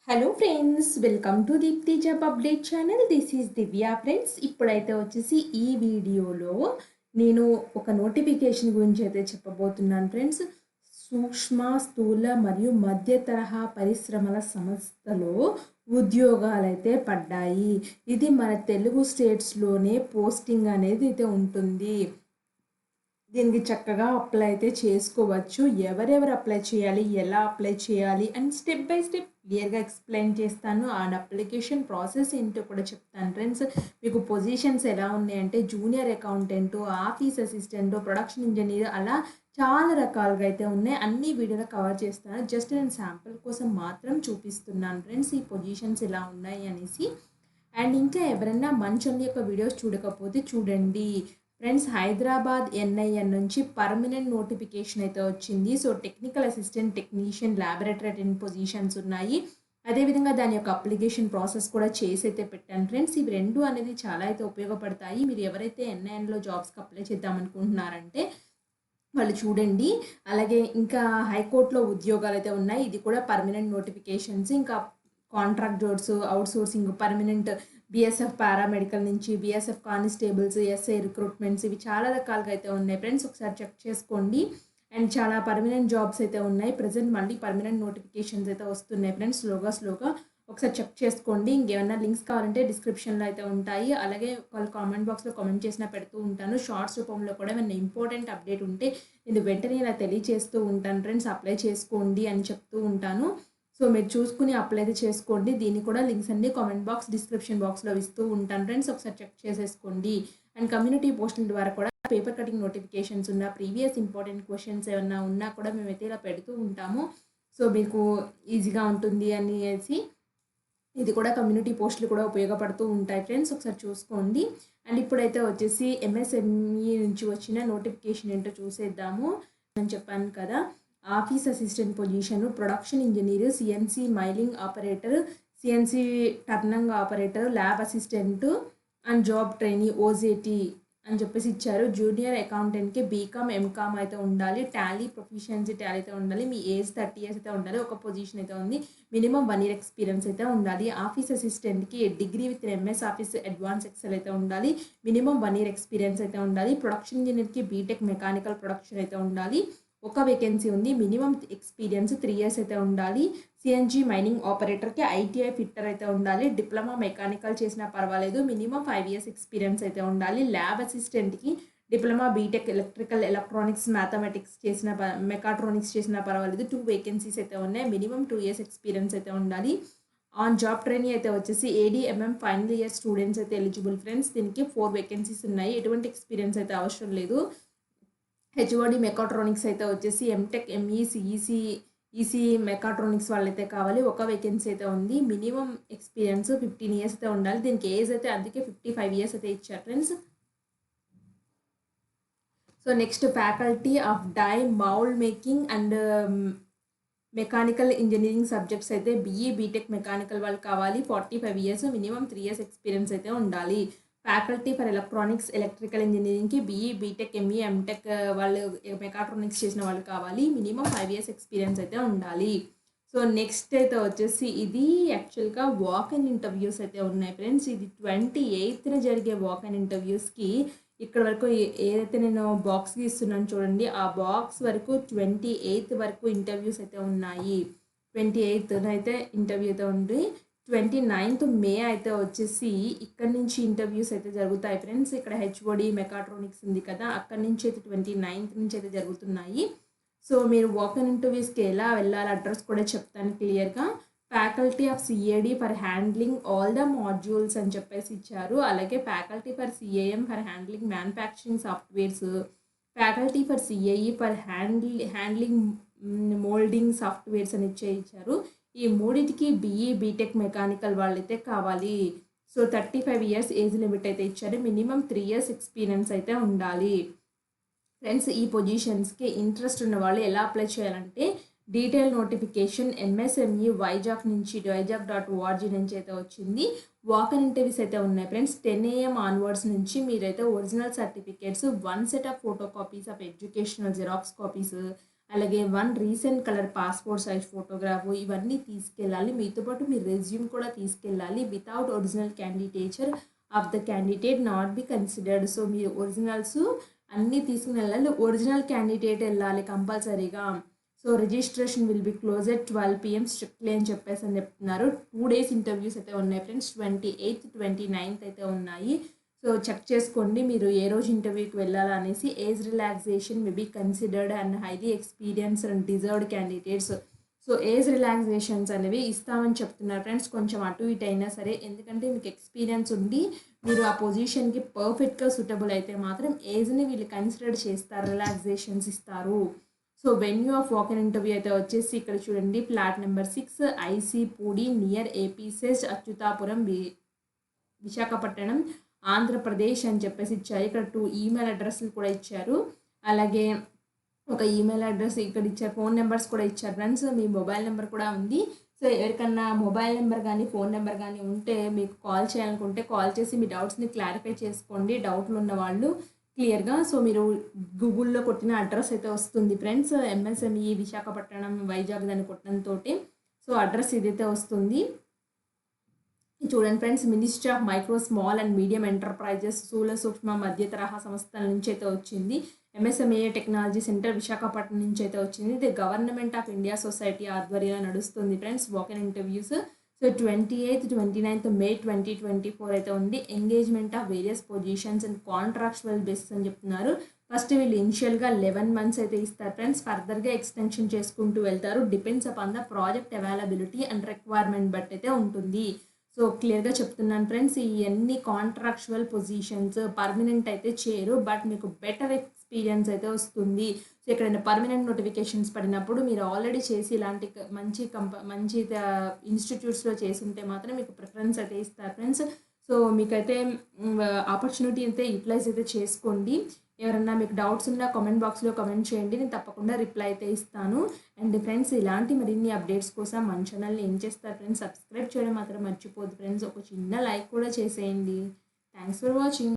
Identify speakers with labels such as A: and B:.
A: Hello friends, welcome to Deepthi job update channel. This is Divya friends. ఇప్పుడైతే వచ్చేసి ఈ వీడియోలో నేను ఒక నోటిఫికేషన్ గురించి అయితే చెప్పబోతున్నాను ఫ్రెండ్స్. సూక్ష్మ స్థూల మరియు మధ్య తరహా పరిశ్రమల సంస్థలో ఉద్యోగాలైతే పడ్డాయి. ఇది మన తెలుగు స్టేట్స్లోనే పోస్టింగ్ అనేది అయితే ఉంటుంది. దీనికి చక్కగా అప్లై అయితే చేసుకోవచ్చు. ఎవరెవరు అప్లై చేయాలి, ఎలా అప్లై చేయాలి అండ్ స్టెప్ బై స్టెప్ క్లియర్గా ఎక్స్ప్లెయిన్ చేస్తాను. అండ్ అప్లికేషన్ ప్రాసెస్ ఏంటో కూడా చెప్తాను ఫ్రెండ్స్. మీకు పొజిషన్స్ ఎలా ఉన్నాయంటే junior accountant, office assistant, production engineer, అలా చాలా రకాలుగా అయితే ఉన్నాయి. అన్ని వీడియోలో కవర్ చేస్తాను. జస్ట్ నేను శాంపుల్ కోసం మాత్రం చూపిస్తున్నాను ఫ్రెండ్స్, ఈ పొజిషన్స్ ఎలా ఉన్నాయి అనేసి. అండ్ ఇంకా ఎవరైనా మంచి యొక్క వీడియోస్ చూడకపోతే చూడండి ఫ్రెండ్స్. హైదరాబాద్ ఎన్ఐఎన్ నుంచి పర్మనెంట్ నోటిఫికేషన్ అయితే వచ్చింది. So technical assistant, technician, laboratory attendant positions ఉన్నాయి. అదేవిధంగా దాని యొక్క అప్లికేషన్ ప్రాసెస్ కూడా చేసి అయితే పెట్టాను ఫ్రెండ్స్. ఇవి రెండు అనేది చాలా అయితే ఉపయోగపడతాయి. మీరు ఎవరైతే ఎన్ఐఎన్లో జాబ్స్కి అప్లై చేద్దాం అనుకుంటున్నారంటే వాళ్ళు చూడండి. అలాగే ఇంకా హైకోర్టులో ఉద్యోగాలు అయితే ఉన్నాయి. ఇది కూడా పర్మనెంట్ నోటిఫికేషన్స్. ఇంకా contract jobs, out sourcing, permanent BSF paramedical నుంచి బీఎస్ఎఫ్ కానిస్టేబుల్స్, ఎస్ఐ రిక్రూట్మెంట్స్, ఇవి చాలా రకాలుగా అయితే ఉన్నాయి ఫ్రెండ్స్. ఒకసారి చెక్ చేసుకోండి. అండ్ చాలా పర్మనెంట్ జాబ్స్ అయితే ఉన్నాయి. ప్రజెంట్ మళ్ళీ పర్మనెంట్ నోటిఫికేషన్స్ అయితే వస్తున్నాయి ఫ్రెండ్స్. స్లోగా ఒకసారి చెక్ చేసుకోండి. ఇంకేమైనా లింక్స్ కావాలంటే డిస్క్రిప్షన్లో అయితే ఉంటాయి. అలాగే వాళ్ళు కామెంట్ బాక్స్లో కామెంట్ చేసినా పెడుతూ ఉంటాను. షార్ట్స్ రూపంలో కూడా ఏమైనా ఇంపార్టెంట్ అప్డేట్ ఉంటే నేను వెంటనే ఇలా తెలియజేస్తూ ఉంటాను ఫ్రెండ్స్. అప్లై చేసుకోండి అని చెప్తూ ఉంటాను. సో మీరు చూసుకుని అప్లై అయితే చేసుకోండి. దీన్ని కూడా లింక్స్ అన్ని కామెంట్ బాక్స్, డిస్క్రిప్షన్ బాక్స్లో ఇస్తూ ఉంటాను ఫ్రెండ్స్. ఒకసారి చెక్ చేసేసుకోండి. అండ్ కమ్యూనిటీ పోస్టుల ద్వారా కూడా పేపర్ కటింగ్ నోటిఫికేషన్స్ ఉన్న ప్రీవియస్ ఇంపార్టెంట్ క్వశ్చన్స్ ఏమన్నా ఉన్నా కూడా మేమైతే ఇలా పెడుతూ ఉంటాము. సో మీకు ఈజీగా ఉంటుంది అనేసి ఇది కూడా కమ్యూనిటీ పోస్టులు కూడా ఉపయోగపడుతూ ఉంటాయి ఫ్రెండ్స్. ఒకసారి చూసుకోండి. అండ్ ఇప్పుడైతే వచ్చేసి ఎంఎస్ఎంఈ నుంచి వచ్చిన నోటిఫికేషన్ ఏంటో చూసేద్దాము. అని చెప్పాను కదా, office assistant position, production engineer, CNC mailing operator, CNC turning operator, lab assistant and job trainee OJT అని చెప్పేసి ఇచ్చారు. జూనియర్ అకౌంటెంట్కి బీకామ్, ఎంకామ్ అయితే ఉండాలి. టాలీ ప్రొఫిషియన్సీ టాలీ అయితే ఉండాలి. మీ ఏజ్ 30 years అయితే ఉండాలి. ఒక పొజిషన్ అయితే ఉంది. మినిమం 1 year ఎక్స్పీరియన్స్ అయితే ఉండాలి. ఆఫీస్ అసిస్టెంట్కి degree with MS office advance excel అయితే ఉండాలి. మినిమం 1 year ఎక్స్పీరియన్స్ అయితే ఉండాలి. ప్రొడక్షన్ ఇంజనీర్కి బీటెక్ మెకానికల్ ప్రొడక్షన్ అయితే ఉండాలి. ఒక వేకెన్సీ ఉంది. మినిమం ఎక్స్పీరియన్స్ 3 years అయితే ఉండాలి. సిఎన్జి మైనింగ్ ఆపరేటర్కి ఐటీఐ ఫిట్టర్ అయితే ఉండాలి. డిప్లొమా మెకానికల్ చేసినా పర్వాలేదు. మినిమం 5 years ఎక్స్పీరియన్స్ అయితే ఉండాలి. ల్యాబ్ అసిస్టెంట్కి diploma BTech electrical, electronics, mathematics చేసిన, మెకాట్రానిక్స్ చేసినా పర్వాలేదు. 2 vacancies అయితే ఉన్నాయి. మినిమం 2 years ఎక్స్పీరియన్స్ అయితే ఉండాలి. ఆన్ జాబ్ ట్రైనింగ్ అయితే వచ్చేసి ఏడీఎంఎం ఫైనల్ ఇయర్ స్టూడెంట్స్ అయితే ఎలిజిబుల్ ఫ్రెండ్స్. దీనికి 4 vacancies ఉన్నాయి. ఎటువంటి ఎక్స్పీరియన్స్ అయితే అవసరం లేదు. హెచ్ఓడి మెకాట్రానిక్స్ అయితే వచ్చేసి MTech, ME, CEC, EC mechatronics వాళ్ళైతే కావాలి. ఒక వేకెన్సీ అయితే ఉంది. మినిమం ఎక్స్పీరియన్స్ 15 years అయితే ఉండాలి. దీనికి ఏజ్ అయితే అందుకే 55 years అయితే ఇచ్చారు friends. So next faculty of die mould making and mechanical engineering subjects అయితే బీఈ, బీటెక్ మెకానికల్ వాళ్ళు కావాలి. 45 years, మినిమం 3 years ఎక్స్పీరియన్స్ అయితే ఉండాలి. ఫ్యాకల్టీ ఫర్ ఎలక్ట్రానిక్స్, ఎలక్ట్రికల్ ఇంజనీరింగ్కి బీఈ, బీటెక్, ఎంఈ, ఎంటెక్ వాళ్ళు మెకాట్రానిక్స్ చేసిన వాళ్ళు కావాలి. మినిమం 5 years ఎక్స్పీరియన్స్ అయితే ఉండాలి. సో నెక్స్ట్ అయితే వచ్చేసి ఇది యాక్చువల్గా వాక్ ఇన్ ఇంటర్వ్యూస్ అయితే ఉన్నాయి ఫ్రెండ్స్. ఇది 28th జరిగే వాక్ ఇన్ ఇంటర్వ్యూస్కి ఇక్కడ వరకు ఏదైతే నేను బాక్స్ ఇస్తున్నాను చూడండి, ఆ బాక్స్ వరకు 28th వరకు ఇంటర్వ్యూస్ అయితే ఉన్నాయి. 28th అయితే ఇంటర్వ్యూ అయితే ఉంది. 29th May అయితే వచ్చేసి ఇక్కడ నుంచి ఇంటర్వ్యూస్ అయితే జరుగుతాయి ఫ్రెండ్స్. ఇక్కడ హెచ్ఓడి మెకాట్రానిక్స్ ఉంది కదా, అక్కడ నుంచి అయితే 29th నుంచి అయితే జరుగుతున్నాయి. సో మీరు వాక్ ఇన్ ఇంటర్వ్యూస్కి ఎలా వెళ్ళాలి అడ్రస్ కూడా చెప్తాను క్లియర్గా. Faculty of CAD for handling all the modules అని చెప్పేసి ఇచ్చారు. అలాగే faculty for CAM for handling manufacturing softwares, faculty for CAE for handling moulding softwares అని ఇచ్చారు. ఈ మూడింటికి బీఈ, బీటెక్ మెకానికల్ వాళ్ళైతే కావాలి. సో 35 years ఏజ్ లిమిట్ అయితే ఇచ్చారు. మినిమం 3 years ఎక్స్పీరియన్స్ అయితే ఉండాలి ఫ్రెండ్స్. ఈ పొజిషన్స్కి ఇంట్రెస్ట్ ఉన్న వాళ్ళు ఎలా అప్లై చేయాలంటే డీటెయిల్ నోటిఫికేషన్ ఎంఎస్ఎంఈ వైజాగ్ నుంచి వైజాగ్.org నుంచి అయితే వచ్చింది. వాక్ ఇన్ ఇంటర్వ్యూస్ అయితే ఉన్నాయి ఫ్రెండ్స్. 10 AM ఆన్వర్డ్స్ నుంచి మీరైతే original certificates, 1 set of photo copies of educational xerox copies, అలాగే 1 recent colour passport size photograph ఇవన్నీ తీసుకెళ్ళాలి. మీతో పాటు మీ రెజ్యూమ్ కూడా తీసుకెళ్ళాలి. Without original candidature of the candidate not be considered. So, మీరు ఒరిజినల్స్ అన్నీ తీసుకొని వెళ్ళాలి. ఒరిజినల్ క్యాండిడేట్ వెళ్ళాలి కంపల్సరీగా. So, registration will be close at 12 PM strictly అని చెప్తున్నారు. 2 డేస్ ఇంటర్వ్యూస్ అయితే ఉన్నాయి ఫ్రెండ్స్. 28th, 29th అయితే ఉన్నాయి. సో, చెక్ చేసుకోండి మీరు ఏ రోజు ఇంటర్వ్యూకి వెళ్ళాలా అనేసి. Age relaxation may be considered and highly experience and deserved candidates. So, age relaxations అనేవి ఇస్తామని చెప్తున్నారు ఫ్రెండ్స్. కొంచెం అటు ఇటు అయినా సరే, ఎందుకంటే మీకు ఎక్స్పీరియన్స్ ఉండి మీరు ఆ పొజిషన్‌కి పర్ఫెక్ట్‌గా సూటబుల్ అయితే మాత్రం ఏజ్‌ని వీళ్ళు కన్సిడర్ చేస్తారు, రిలాక్సేషన్స్ ఇస్తారు. So, venue of walk in interview అయితే వచ్చేసి ఇక్కడ చూడండి, ఫ్లాట్ నెంబర్ 6 ఐసీ పూడి near AP SEZ Atchutapuram Visakhapatnam Andhra Pradesh అని చెప్పేసి ఇచ్చారు. ఇక్కడ 2 ఈమెయిల్ అడ్రస్లు కూడా ఇచ్చారు. అలాగే ఒక ఈమెయిల్ అడ్రస్ ఇక్కడ ఇచ్చారు. ఫోన్ నెంబర్స్ కూడా ఇచ్చారు ఫ్రెండ్స్. మీ మొబైల్ నెంబర్ కూడా ఉంది. సో, ఎవరికన్నా మొబైల్ నెంబర్ కానీ ఫోన్ నెంబర్ కానీ ఉంటే మీకు కాల్ చేయాలనుకుంటే కాల్ చేసి మీ డౌట్స్ని క్లారిఫై చేసుకోండి. డౌట్లు ఉన్న వాళ్ళు క్లియర్గా. సో, మీరు గూగుల్లో కొట్టిన అడ్రస్ అయితే వస్తుంది ఫ్రెండ్స్. ఎంఎస్ఎంఈ విశాఖపట్నం వైజాగ్ దాన్ని కొట్టడంతో సో, అడ్రస్ ఇదైతే వస్తుంది. చూడండి friends, ministry of micro small and medium enterprises స్థూల సూక్ష్మ మధ్య తరహా సంస్థల నుంచి అయితే వచ్చింది. ఎంఎస్ఎంఏ టెక్నాలజీ సెంటర్ విశాఖపట్నం నుంచి అయితే వచ్చింది. ఇది గవర్నమెంట్ ఆఫ్ ఇండియా సొసైటీ ఆధ్వర్యంలో నడుస్తుంది friends walk in interviews. So, 28th, 29th May 2024 అయితే ఉంది. Engagement of various positions and contractual basis అని చెప్తున్నారు. ఫస్ట్ వీళ్ళు ఇనిషియల్గా 11 months అయితే ఇస్తారు ఫ్రెండ్స్. ఫర్దర్గా ఎక్స్టెన్షన్ చేసుకుంటూ వెళ్తారు. Depends upon the project availability and requirement బట్టి అయితే ఉంటుంది. సో, క్లియర్గా చెప్తున్నాను ఫ్రెండ్స్, ఇవన్నీ కాంట్రాక్చువల్ పొజిషన్స్, పర్మనెంట్ అయితే చేయరు. బట్ మీకు బెటర్ ఎక్స్పీరియన్స్ అయితే వస్తుంది. సో, ఎక్కడైనా పర్మనెంట్ నోటిఫికేషన్స్ పడినప్పుడు మీరు ఆల్రెడీ చేసి ఇలాంటి మంచి ఇన్స్టిట్యూట్స్లో చేసి ఉంటే మాత్రం మీకు ప్రిఫరెన్స్ అయితే ఇస్తారు ఫ్రెండ్స్. సో, మీకైతే ఆపర్చునిటీ అయితే యూటిలైజ్ అయితే చేసుకోండి. ఎవరన్నా మీకు డౌట్స్ ఉన్నా కామెంట్ బాక్స్లో కామెంట్ చేయండి. నేను తప్పకుండా రిప్లై అయితే ఇస్తాను. అండ్ ఫ్రెండ్స్, ఇలాంటి మరిన్ని అప్డేట్స్ కోసం మన ఛానల్ని ఏం చేస్తారు ఫ్రెండ్స్, సబ్స్క్రైబ్ చేయడం మాత్రం మర్చిపోద్దు ఫ్రెండ్స్. ఒక చిన్న లైక్ కూడా చేసేయండి. Thanks for watching.